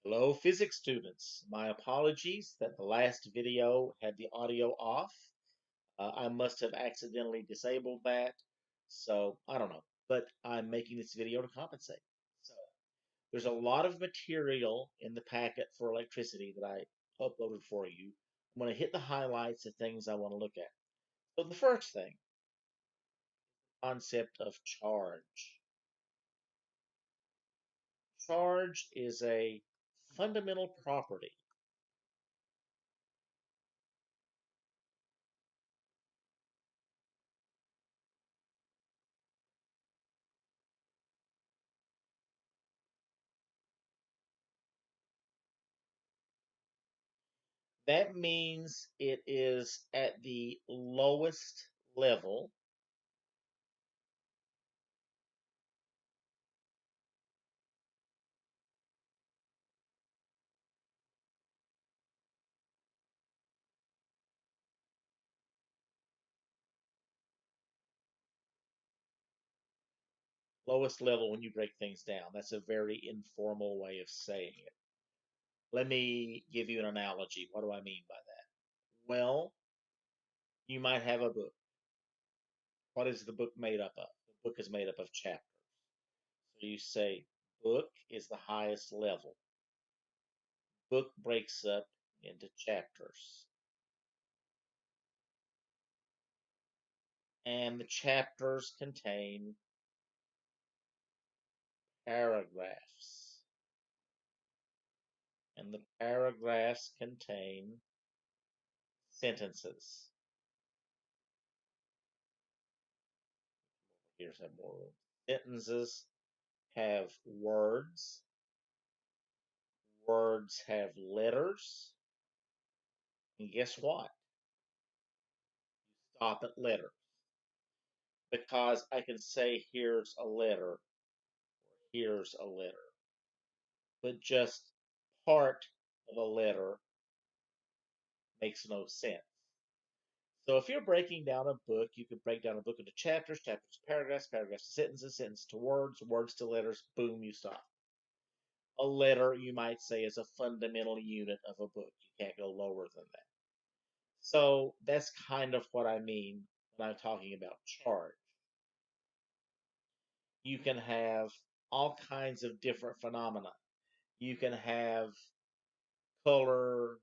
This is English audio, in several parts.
Hello, physics students. My apologies that the last video had the audio off. I must have accidentally disabled that, so I don't know. But I'm making this video to compensate. So there's a lot of material in the packet for electricity that I uploaded for you. I'm going to hit the highlights of things I want to look at. So the first thing, concept of charge. Charge is a fundamental property. That means it is at the lowest level. Lowest level when you break things down. That's a very informal way of saying it. Let me give you an analogy. What do I mean by that? Well, you might have a book. What is the book made up of? The book is made up of chapters. So you say book is the highest level. Book breaks up into chapters. And the chapters contain paragraphs. And the paragraphs contain sentences. Here's some more room. Sentences have words. Words have letters. And guess what? Stop at letters. Because I can say here's a letter, or here's a letter. But just part of a letter makes no sense. So if you're breaking down a book, you could break down a book into chapters, chapters to paragraphs, paragraphs to sentences, sentences to words, words to letters, boom, you stop. A letter, you might say, is a fundamental unit of a book. You can't go lower than that. So that's kind of what I mean when I'm talking about charge. You can have all kinds of different phenomena. You can have color,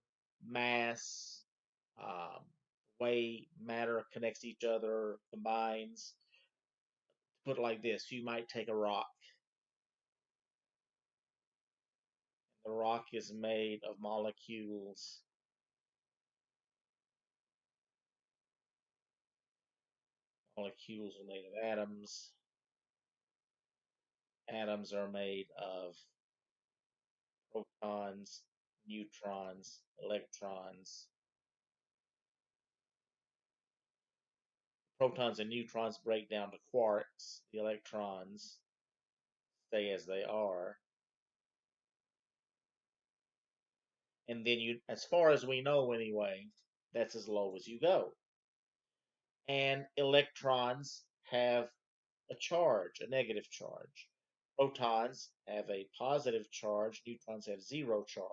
mass, um, way matter connects to each other, combines. Put it like this, you might take a rock. The rock is made of molecules. Molecules are made of atoms. Atoms are made of protons, neutrons, electrons. Protons and neutrons break down to quarks. The electrons stay as they are. And then you, as far as we know anyway, that's as low as you go. And electrons have a charge, a negative charge. Protons have a positive charge, neutrons have zero charge.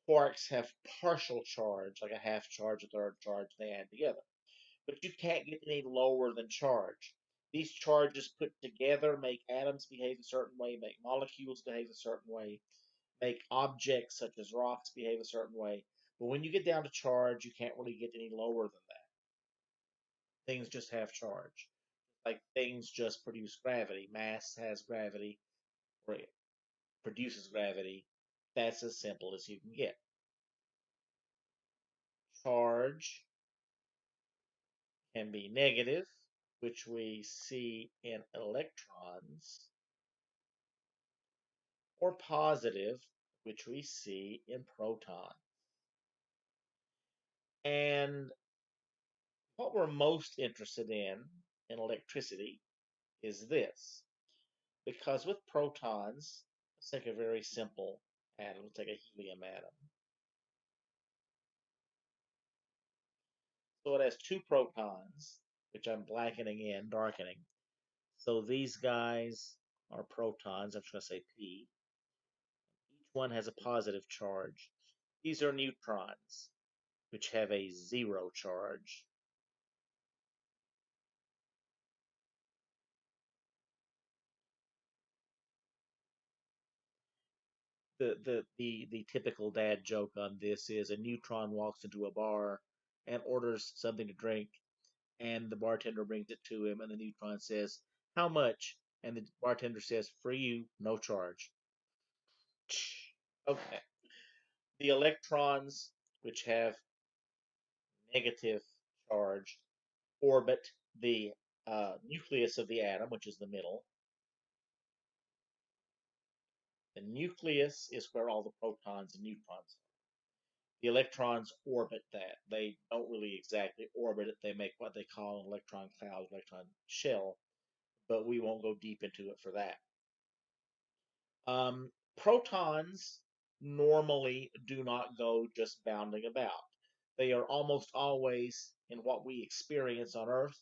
Quarks have partial charge, like a half charge, a third charge, they add together. But you can't get any lower than charge. These charges put together make atoms behave a certain way, make molecules behave a certain way, make objects such as rocks behave a certain way. But when you get down to charge, you can't really get any lower than that. Things just have charge. Like things just produce gravity. Mass has gravity, or it produces gravity. That's as simple as you can get. Charge can be negative, which we see in electrons, or positive, which we see in protons. And what we're most interested in electricity is this. Because with protons, let's take a very simple atom, let's take a helium atom. So it has two protons, which I'm blackening in, darkening. So these guys are protons. I'm just going to say P. one has a positive charge. These are neutrons, which have a zero charge. The typical dad joke on this is a neutron walks into a bar and orders something to drink, and the bartender brings it to him, and the neutron says, "How much?" And the bartender says, "For you, no charge." Okay. The electrons, which have negative charge, orbit the nucleus of the atom, which is the middle. The nucleus is where all the protons and neutrons are. The electrons orbit that. They don't really exactly orbit it. They make what they call an electron cloud, electron shell, but we won't go deep into it for that. Protons normally do not go just bounding about. They are almost always, in what we experience on Earth,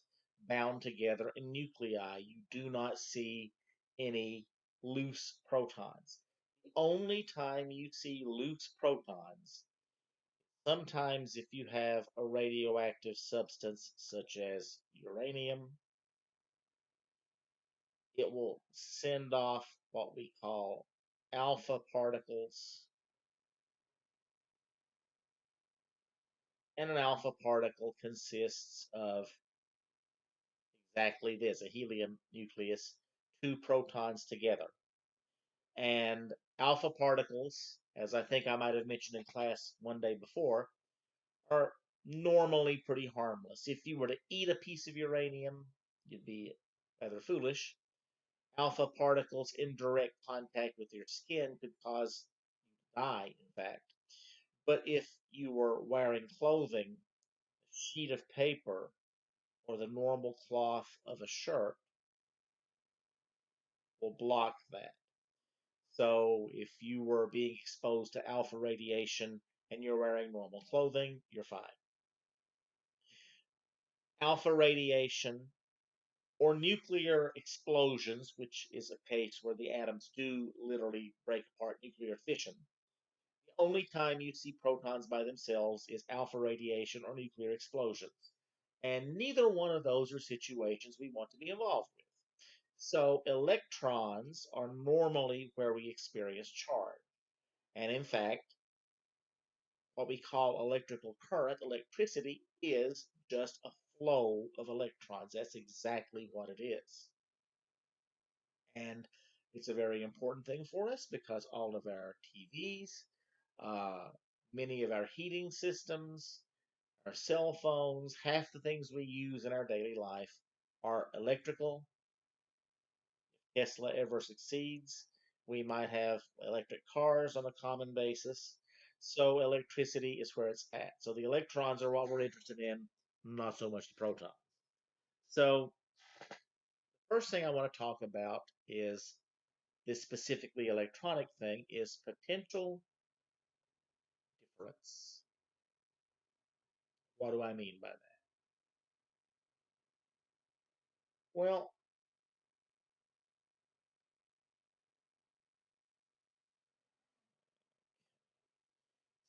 bound together in nuclei. You do not see any loose protons. The only time you see loose protons, sometimes if you have a radioactive substance such as uranium, it will send off what we call alpha particles. And an alpha particle consists of exactly this, a helium nucleus, two protons together. And alpha particles, as I think I might have mentioned in class one day before, are normally pretty harmless. If you were to eat a piece of uranium, you'd be rather foolish. Alpha particles in direct contact with your skin could cause you to die, in fact. But if you were wearing clothing, a sheet of paper, or the normal cloth of a shirt will block that. So if you were being exposed to alpha radiation and you're wearing normal clothing, you're fine. Alpha radiation or nuclear explosions, which is a case where the atoms do literally break apart, nuclear fission. The only time you see protons by themselves is alpha radiation or nuclear explosions. And neither one of those are situations we want to be involved with. So electrons are normally where we experience charge. And in fact, what we call electrical current, electricity, is just a flow of electrons. That's exactly what it is. And it's a very important thing for us because all of our TVs, many of our heating systems, our cell phones, half the things we use in our daily life are electrical. Tesla ever succeeds, we might have electric cars on a common basis. So electricity is where it's at. So the electrons are what we're interested in, not so much the protons. So the first thing I want to talk about is this specifically electronic thing is potential difference. What do I mean by that? Well,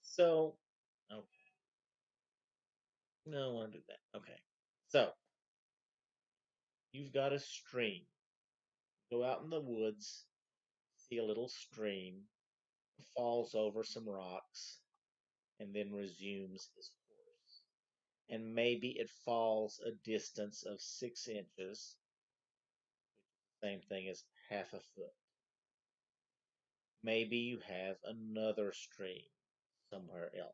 so, okay, no, I don't want to do that. Okay, so you've got a stream. Go out in the woods, see a little stream, falls over some rocks, and then resumes his course. And maybe it falls a distance of 6 inches, same thing as half a foot. Maybe you have another stream somewhere else,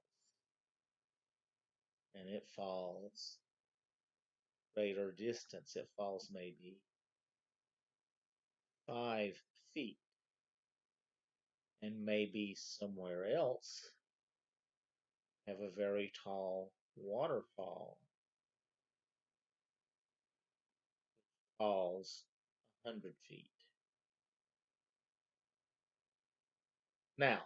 and it falls greater distance. It falls maybe 5 feet, and maybe somewhere else have a very tall waterfall falls 100 feet. Now,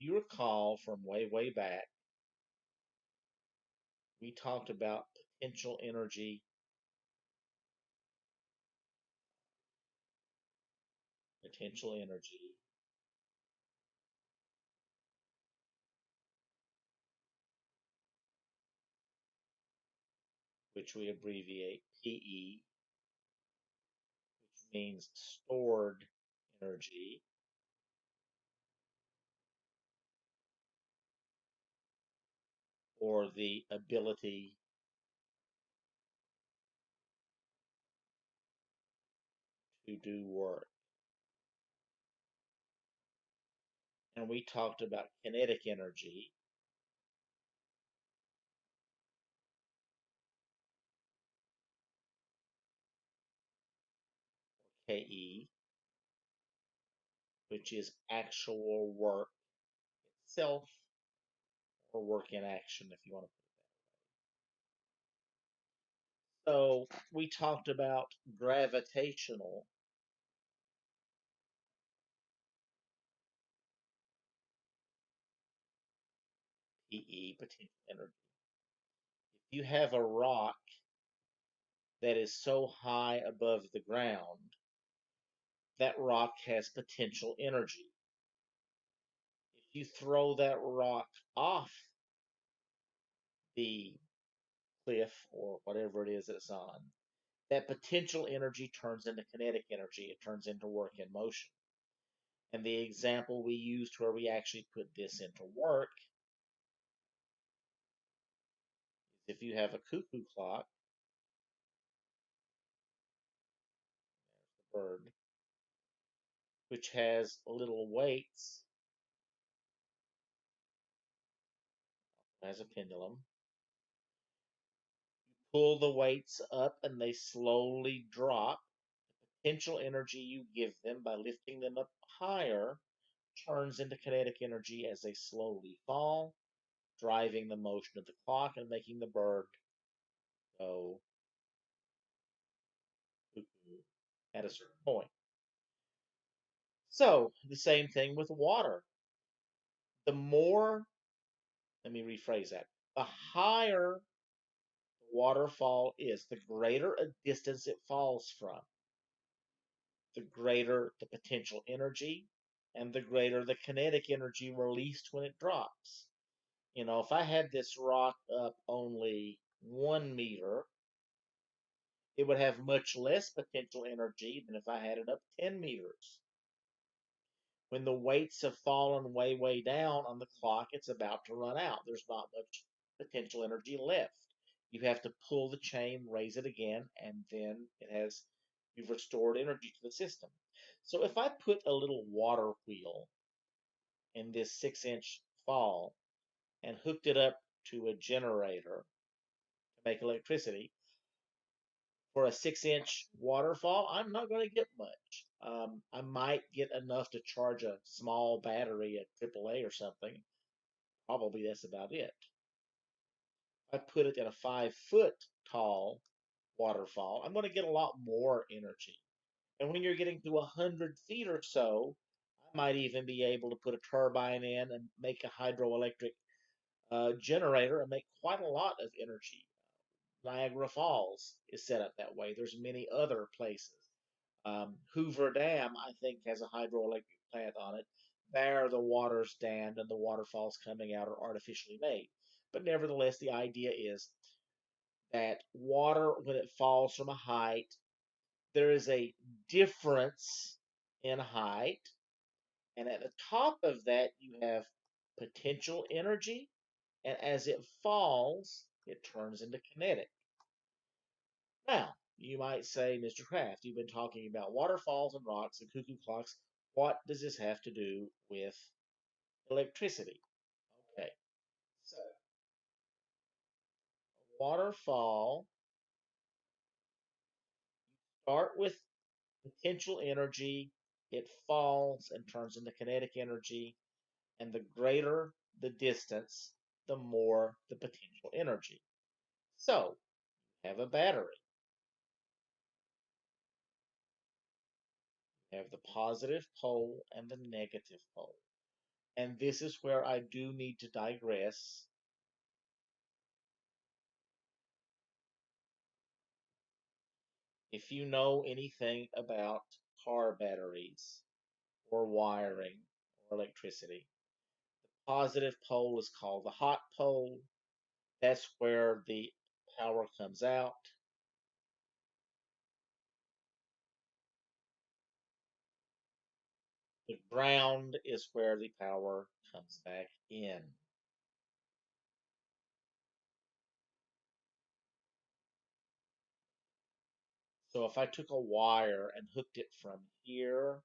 if you recall from way, way back, we talked about potential energy potential energy, which we abbreviate PE, which means stored energy, or the ability to do work. And we talked about kinetic energy, KE, which is actual work itself, or work in action, if you want to put it. So we talked about gravitational PE, potential energy. If you have a rock that is so high above the ground, that rock has potential energy. If you throw that rock off the cliff or whatever it is it's on, that potential energy turns into kinetic energy. It turns into work in motion. And the example we used where we actually put this into work is if you have a cuckoo clock, there's the bird, which has little weights, has a pendulum. Pull the weights up and they slowly drop. The potential energy you give them by lifting them up higher turns into kinetic energy as they slowly fall, driving the motion of the clock and making the bird go cuckoo at a certain point. So, the same thing with water. The more, let me rephrase that, the higher the waterfall is, the greater a distance it falls from, the greater the potential energy and the greater the kinetic energy released when it drops. If I had this rock up only 1 meter, it would have much less potential energy than if I had it up 10 meters. When the weights have fallen way, way down on the clock, it's about to run out. There's not much potential energy left. You have to pull the chain, raise it again, and then you've restored energy to the system. So if I put a little water wheel in this 6-inch fall and hooked it up to a generator to make electricity, for a 6-inch waterfall, I'm not going to get much. I might get enough to charge a small battery at AAA or something. Probably that's about it. If I put it in a 5-foot tall waterfall, I'm going to get a lot more energy. And when you're getting to 100 feet or so, I might even be able to put a turbine in and make a hydroelectric generator and make quite a lot of energy. Niagara Falls is set up that way. There's many other places. Hoover Dam, I think, has a hydroelectric plant on it. There, the water's dammed and the waterfalls coming out are artificially made. But nevertheless, the idea is that water, when it falls from a height, there is a difference in height. And at the top of that, you have potential energy. And as it falls, it turns into kinetic. Now, you might say, Mr. Kraft, you've been talking about waterfalls and rocks and cuckoo clocks. What does this have to do with electricity? Okay, so waterfall, start with potential energy, it falls and turns into kinetic energy, and the greater the distance, the more the potential energy. So, have a battery. You have the positive pole and the negative pole. And this is where I do need to digress. If you know anything about car batteries, or wiring or electricity. The positive pole is called the hot pole. That's where the power comes out. The ground is where the power comes back in. So if I took a wire and hooked it from here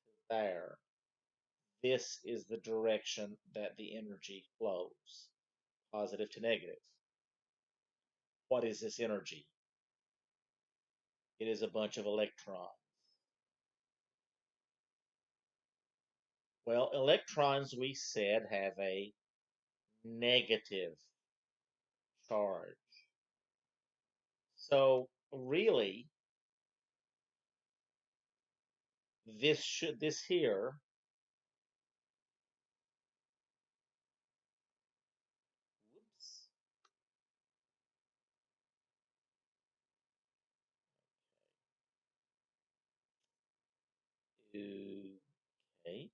to there, this is the direction that the energy flows, positive to negative. What is this energy? It is a bunch of electrons. Well, electrons, we said, have a negative charge. So really, this here, whoops, okay,